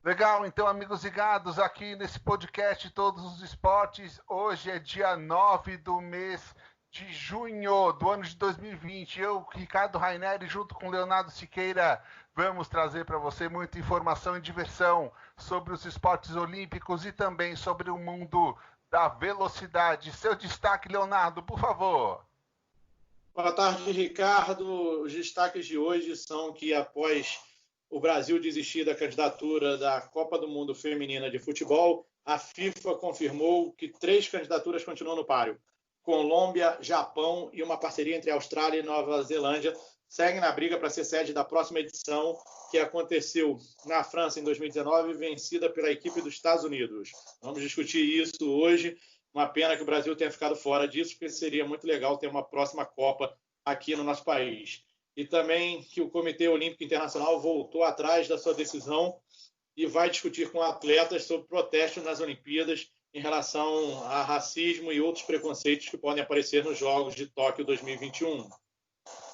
Legal, então, amigos ligados aqui nesse podcast Todos os Esportes. Hoje é dia 9 do mês de junho do ano de 2020. Eu, Ricardo Raineri, junto com Leonardo Siqueira, vamos trazer para você muita informação e diversão sobre os esportes olímpicos e também sobre o mundo da velocidade. Seu destaque, Leonardo, por favor. Boa tarde, Ricardo. Os destaques de hoje são que após o Brasil desistir da candidatura da Copa do Mundo Feminina de Futebol, a FIFA confirmou que 3 candidaturas continuam no páreo. Colômbia, Japão e uma parceria entre Austrália e Nova Zelândia seguem na briga para ser sede da próxima edição, que aconteceu na França em 2019, vencida pela equipe dos Estados Unidos. Vamos discutir isso hoje. Uma pena que o Brasil tenha ficado fora disso, porque seria muito legal ter uma próxima Copa aqui no nosso país. E também que o Comitê Olímpico Internacional voltou atrás da sua decisão e vai discutir com atletas sobre protestos nas Olimpíadas em relação a racismo e outros preconceitos que podem aparecer nos Jogos de Tóquio 2021.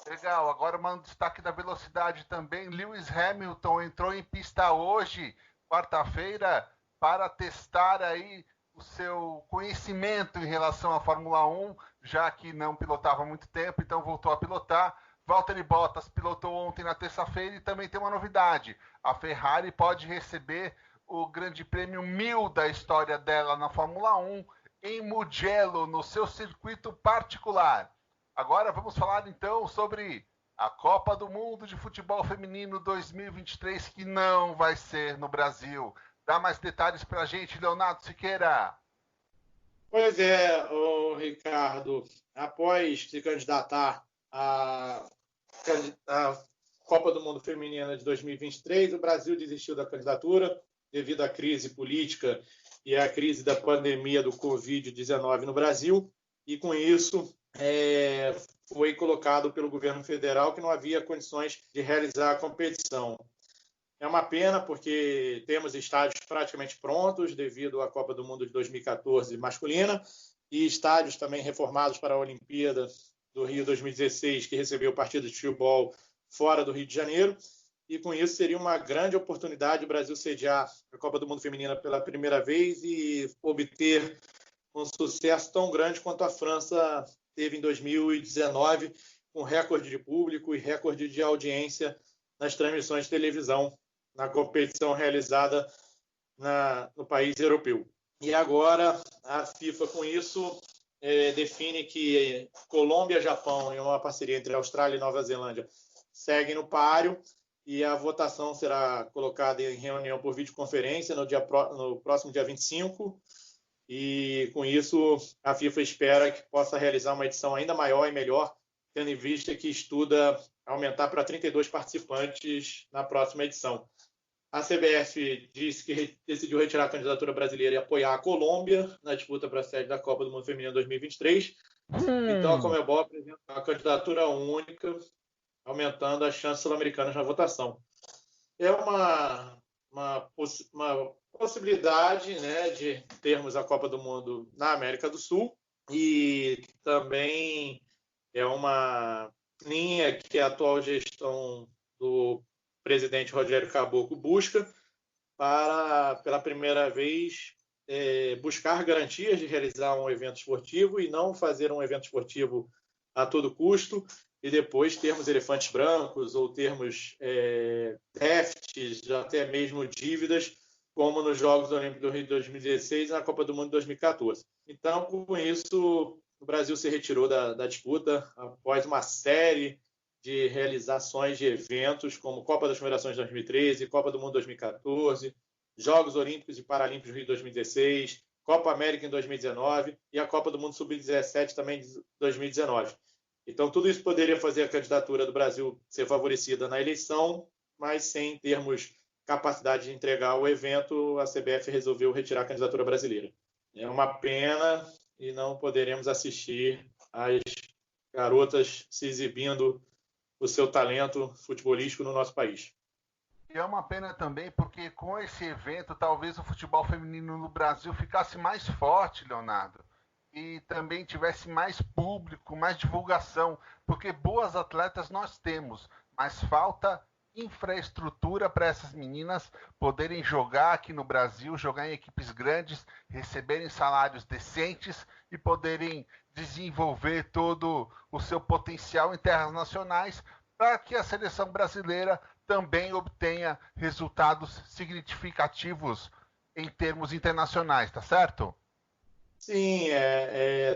Legal, agora um destaque da velocidade também. Lewis Hamilton entrou em pista hoje, quarta-feira, para testar aí o seu conhecimento em relação à Fórmula 1, já que não pilotava há muito tempo, então voltou a pilotar. Valtteri Bottas pilotou ontem na terça-feira e também tem uma novidade. A Ferrari pode receber o grande prêmio 1000 da história dela na Fórmula 1 em Mugello, no seu circuito particular. Agora vamos falar então sobre a Copa do Mundo de Futebol Feminino 2023, que não vai ser no Brasil. Dá mais detalhes para a gente, Leonardo Siqueira. Pois é, Ricardo, após se candidatar à Copa do Mundo Feminina de 2023, o Brasil desistiu da candidatura devido à crise política e à crise da pandemia do Covid-19 no Brasil, e com isso foi colocado pelo governo federal que não havia condições de realizar a competição. É uma pena porque temos estádios praticamente prontos devido à Copa do Mundo de 2014 masculina e estádios também reformados para a Olimpíada do Rio 2016, que recebeu partidas de futebol fora do Rio de Janeiro. E com isso seria uma grande oportunidade o Brasil sediar a Copa do Mundo Feminina pela primeira vez e obter um sucesso tão grande quanto a França teve em 2019, com recorde de público e recorde de audiência nas transmissões de televisão na competição realizada no país europeu. E agora a FIFA, com isso, define que Colômbia, Japão e uma parceria entre Austrália e Nova Zelândia seguem no páreo, e a votação será colocada em reunião por videoconferência no próximo dia 25, e com isso a FIFA espera que possa realizar uma edição ainda maior e melhor, tendo em vista que estuda aumentar para 32 participantes na próxima edição. A CBF disse que decidiu retirar a candidatura brasileira e apoiar a Colômbia na disputa para a sede da Copa do Mundo Feminino 2023. Então a Conmebol apresenta uma candidatura única, aumentando as chances sul-americanas na votação. É uma possibilidade, né, de termos a Copa do Mundo na América do Sul, e também é uma linha que a atual gestão do presidente Rogério Caboclo busca para, pela primeira vez, buscar garantias de realizar um evento esportivo e não fazer um evento esportivo a todo custo e depois termos elefantes brancos ou termos déficits, até mesmo dívidas, como nos Jogos Olímpicos do Rio de 2016 e na Copa do Mundo de 2014. Então, com isso, o Brasil se retirou da disputa após uma série de realizações de eventos, como Copa das Confederações de 2013, Copa do Mundo 2014, Jogos Olímpicos e Paralímpicos do Rio 2016, Copa América em 2019 e a Copa do Mundo Sub-17 também de 2019. Então, tudo isso poderia fazer a candidatura do Brasil ser favorecida na eleição, mas sem termos capacidade de entregar o evento, a CBF resolveu retirar a candidatura brasileira. É uma pena e não poderemos assistir as garotas se exibindo o seu talento futebolístico no nosso país. E é uma pena também porque com esse evento talvez o futebol feminino no Brasil ficasse mais forte, Leonardo, e também tivesse mais público, mais divulgação, porque boas atletas nós temos, mas falta infraestrutura para essas meninas poderem jogar aqui no Brasil, jogar em equipes grandes, receberem salários decentes e poderem desenvolver todo o seu potencial em terras nacionais para que a seleção brasileira também obtenha resultados significativos em termos internacionais, tá certo? Sim,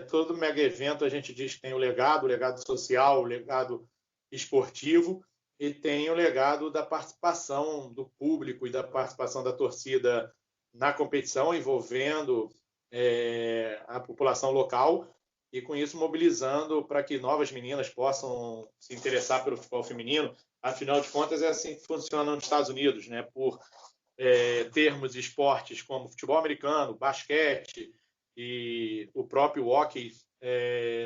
todo mega evento a gente diz que tem o legado social, o legado esportivo, e tem o legado da participação do público e da participação da torcida na competição, envolvendo a população local e, com isso, mobilizando para que novas meninas possam se interessar pelo futebol feminino. Afinal de contas, é assim que funciona nos Estados Unidos, né? Por termos esportes como futebol americano, basquete e o próprio hóquei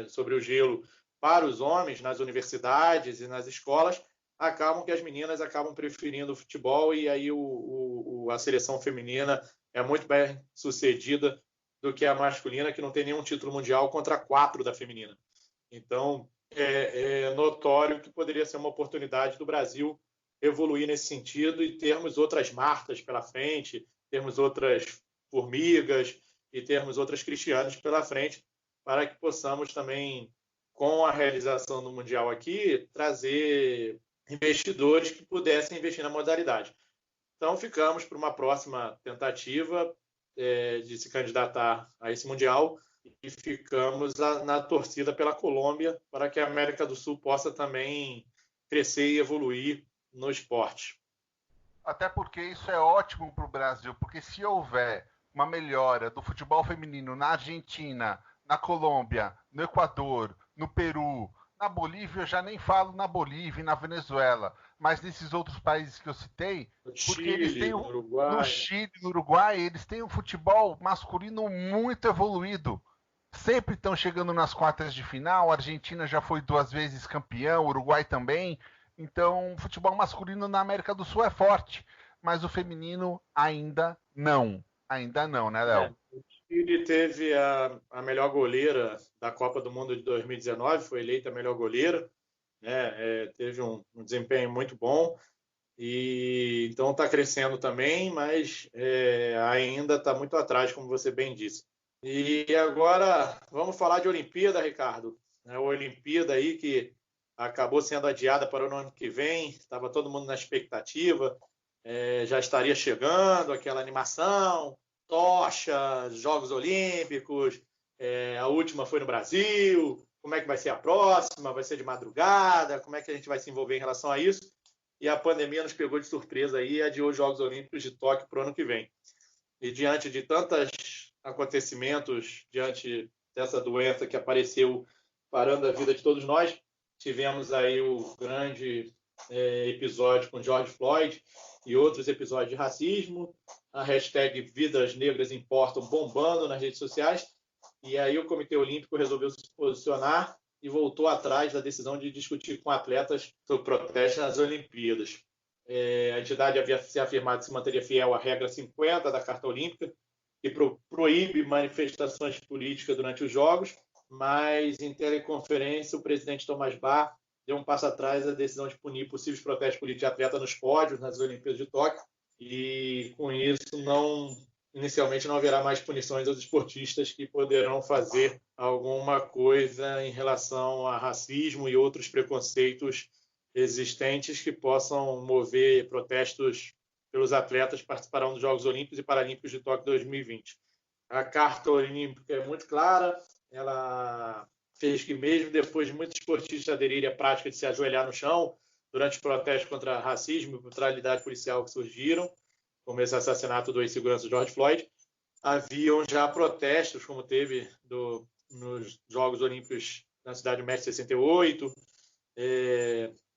sobre o gelo para os homens nas universidades e nas escolas, acabam que as meninas acabam preferindo o futebol e aí a seleção feminina é muito bem sucedida do que a masculina, que não tem nenhum título mundial contra 4 da feminina. Então, é notório que poderia ser uma oportunidade do Brasil evoluir nesse sentido e termos outras Martas pela frente, termos outras Formigas e termos outras Cristianas pela frente, para que possamos também, com a realização do Mundial aqui, trazer investidores que pudessem investir na modalidade. Então, ficamos para uma próxima tentativa de se candidatar a esse Mundial e ficamos na torcida pela Colômbia para que a América do Sul possa também crescer e evoluir no esporte. Até porque isso é ótimo para o Brasil, porque se houver uma melhora do futebol feminino na Argentina, na Colômbia, no Equador, no Peru, na Bolívia, eu já nem falo na Bolívia e na Venezuela, mas nesses outros países que eu citei, No porque eles Chile, têm no no Uruguai. Chile, no Uruguai, eles têm um futebol masculino muito evoluído. Sempre estão chegando nas quartas de final. A Argentina já foi 2 vezes campeão, o Uruguai também. Então, o futebol masculino na América do Sul é forte, mas o feminino ainda não. Ainda não, né, Léo? O Chile teve a melhor goleira da Copa do Mundo de 2019, foi eleita a melhor goleira, né? Teve um desempenho muito bom e então está crescendo também, mas ainda está muito atrás, como você bem disse. E agora vamos falar de Olimpíada, Ricardo. A Olimpíada aí que acabou sendo adiada para o ano que vem, estava todo mundo na expectativa, já estaria chegando aquela animação, tocha, Jogos Olímpicos, a última foi no Brasil, como é que vai ser a próxima, vai ser de madrugada, como é que a gente vai se envolver em relação a isso? E a pandemia nos pegou de surpresa aí e adiou os Jogos Olímpicos de Tóquio para o ano que vem. E diante de tantos acontecimentos, diante dessa doença que apareceu parando a vida de todos nós, tivemos aí o grande episódio com George Floyd e outros episódios de racismo, a hashtag Vidas Negras Importam bombando nas redes sociais, e aí o Comitê Olímpico resolveu se posicionar e voltou atrás da decisão de discutir com atletas sobre protesto nas Olimpíadas. A entidade havia se afirmado que se manteria fiel à regra 50 da Carta Olímpica, que proíbe manifestações políticas durante os Jogos, mas em teleconferência o presidente Tomás Bach deu um passo atrás da decisão de punir possíveis protestos políticos de atleta nos pódios nas Olimpíadas de Tóquio, e com isso inicialmente não haverá mais punições aos esportistas que poderão fazer alguma coisa em relação a racismo e outros preconceitos existentes que possam mover protestos pelos atletas que participarão dos Jogos Olímpicos e Paralímpicos de Tóquio 2020. A Carta Olímpica é muito clara, ela fez que mesmo depois de muitos esportistas aderirem à prática de se ajoelhar no chão durante os protestos contra racismo e brutalidade policial que surgiram, como esse assassinato do ex-segurança George Floyd, haviam já protestos, como teve nos Jogos Olímpicos na cidade de México 68,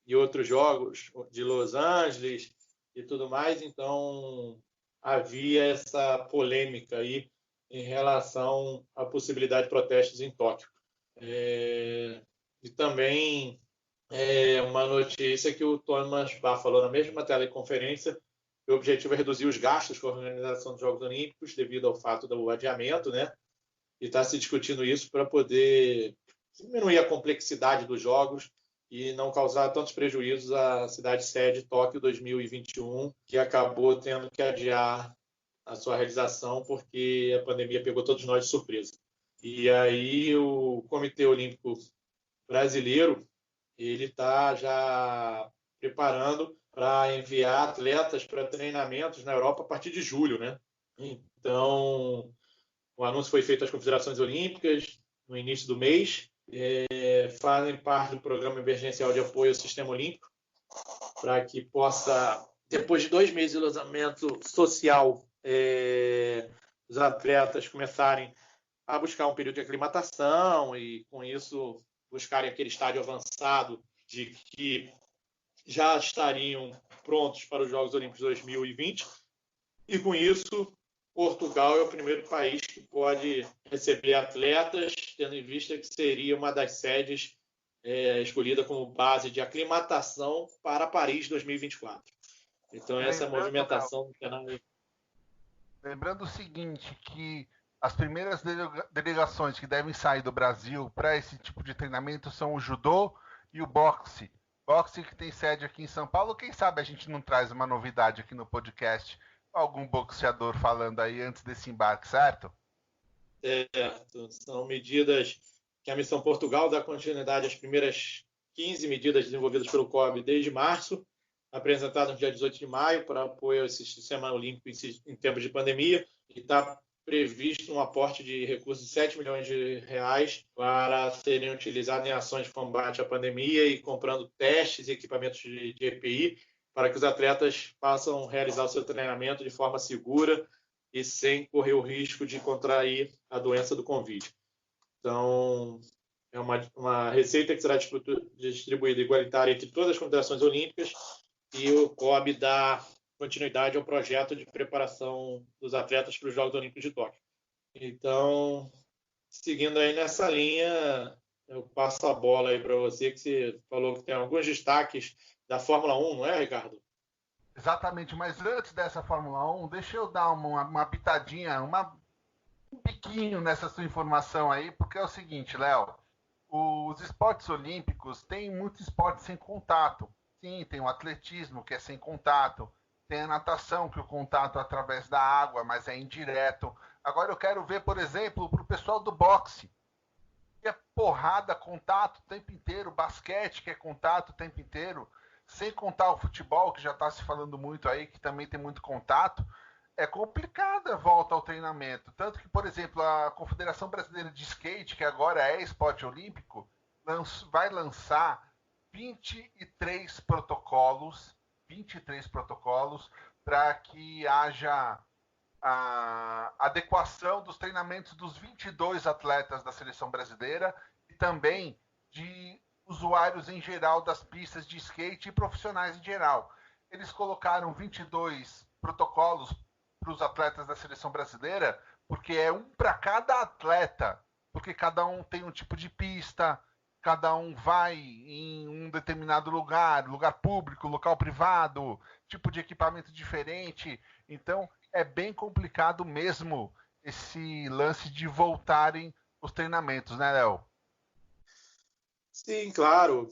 e outros jogos de Los Angeles e tudo mais. Então, havia essa polêmica aí em relação à possibilidade de protestos em Tóquio. E também uma notícia que o Thomas Bach falou na mesma teleconferência, que o objetivo é reduzir os gastos com a organização dos Jogos Olímpicos devido ao fato do adiamento, né? E está se discutindo isso para poder diminuir a complexidade dos Jogos e não causar tantos prejuízos à cidade sede Tóquio 2021, que acabou tendo que adiar a sua realização porque a pandemia pegou todos nós de surpresa. E aí o Comitê Olímpico Brasileiro ele está já preparando para enviar atletas para treinamentos na Europa a partir de julho, né? Então, o anúncio foi feito às confederações olímpicas no início do mês, fazem parte do programa emergencial de apoio ao sistema olímpico, para que possa, depois de 2 meses de isolamento social, os atletas começarem a buscar um período de aclimatação e, com isso, buscarem aquele estágio avançado de que já estariam prontos para os Jogos Olímpicos 2020. E, com isso, Portugal é o primeiro país que pode receber atletas, tendo em vista que seria uma das sedes escolhida como base de aclimatação para Paris 2024. Então, essa é a movimentação do cenário. Lembrando o seguinte, que as primeiras delegações que devem sair do Brasil para esse tipo de treinamento são o judô e o boxe. Boxe que tem sede aqui em São Paulo. Quem sabe a gente não traz uma novidade aqui no podcast, algum boxeador falando aí antes desse embarque, certo? São medidas que a Missão Portugal dá continuidade às primeiras 15 medidas desenvolvidas pelo COB desde março, apresentadas no dia 18 de maio para apoio ao sistema olímpico em tempos de pandemia, e está previsto um aporte de recursos de 7 milhões de reais para serem utilizados em ações de combate à pandemia e comprando testes e equipamentos de EPI para que os atletas possam realizar o seu treinamento de forma segura e sem correr o risco de contrair a doença do Covid. Então, é uma receita que será distribuída igualitária entre todas as confederações olímpicas, e o COB dá continuidade ao projeto de preparação dos atletas para os Jogos Olímpicos de Tóquio. Então, seguindo aí nessa linha, eu passo a bola aí para você, que você falou que tem alguns destaques da Fórmula 1, não é, Ricardo? Exatamente, mas antes dessa Fórmula 1, deixa eu dar uma pitadinha, um piquinho nessa sua informação aí, porque é o seguinte, Léo, os esportes olímpicos têm muitos esportes sem contato. Sim, tem o atletismo, que é sem contato, tem a natação, que o contato é através da água, mas é indireto. Agora eu quero ver, por exemplo, para o pessoal do boxe, que é porrada, contato o tempo inteiro, basquete, que é contato o tempo inteiro, sem contar o futebol, que já está se falando muito aí, que também tem muito contato. É complicada a volta ao treinamento. Tanto que, por exemplo, a Confederação Brasileira de Skate, que agora é esporte olímpico, vai lançar 23 protocolos para que haja a adequação dos treinamentos dos 22 atletas da seleção brasileira e também de usuários em geral das pistas de skate e profissionais em geral. Eles colocaram 22 protocolos para os atletas da seleção brasileira, porque é um para cada atleta, porque cada um tem um tipo de pista, cada um vai em um determinado lugar público, local privado, tipo de equipamento diferente. Então, é bem complicado mesmo esse lance de voltarem os treinamentos, né, Léo? Sim, claro.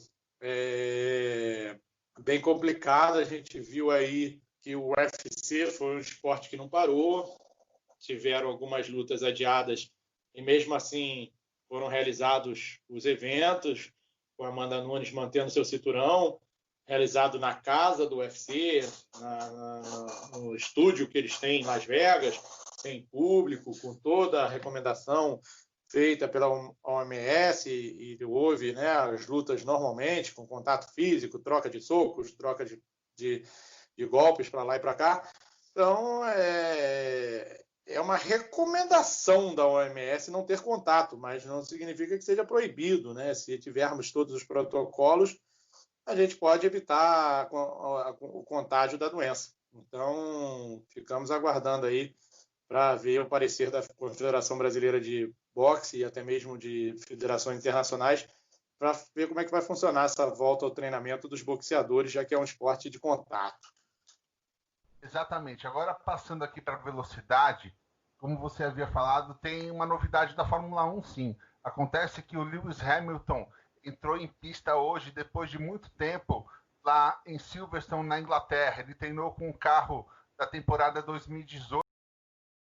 Bem complicado. A gente viu aí que o UFC foi um esporte que não parou. Tiveram algumas lutas adiadas e, mesmo assim, foram realizados os eventos, com a Amanda Nunes mantendo seu cinturão, realizado na casa do UFC, no estúdio que eles têm em Las Vegas, sem público, com toda a recomendação feita pela OMS, e houve, né, as lutas normalmente, com contato físico, troca de socos, troca de golpes para lá e para cá. Então, é uma recomendação da OMS não ter contato, mas não significa que seja proibido, né? Se tivermos todos os protocolos, a gente pode evitar o contágio da doença. Então, ficamos aguardando aí para ver o parecer da Confederação Brasileira de Boxe e até mesmo de federações internacionais, para ver como é que vai funcionar essa volta ao treinamento dos boxeadores, já que é um esporte de contato. Exatamente. Agora, passando aqui para a velocidade, como você havia falado, tem uma novidade da Fórmula 1, sim. Acontece que o Lewis Hamilton entrou em pista hoje, depois de muito tempo, lá em Silverstone, na Inglaterra. Ele treinou com o carro da temporada 2018.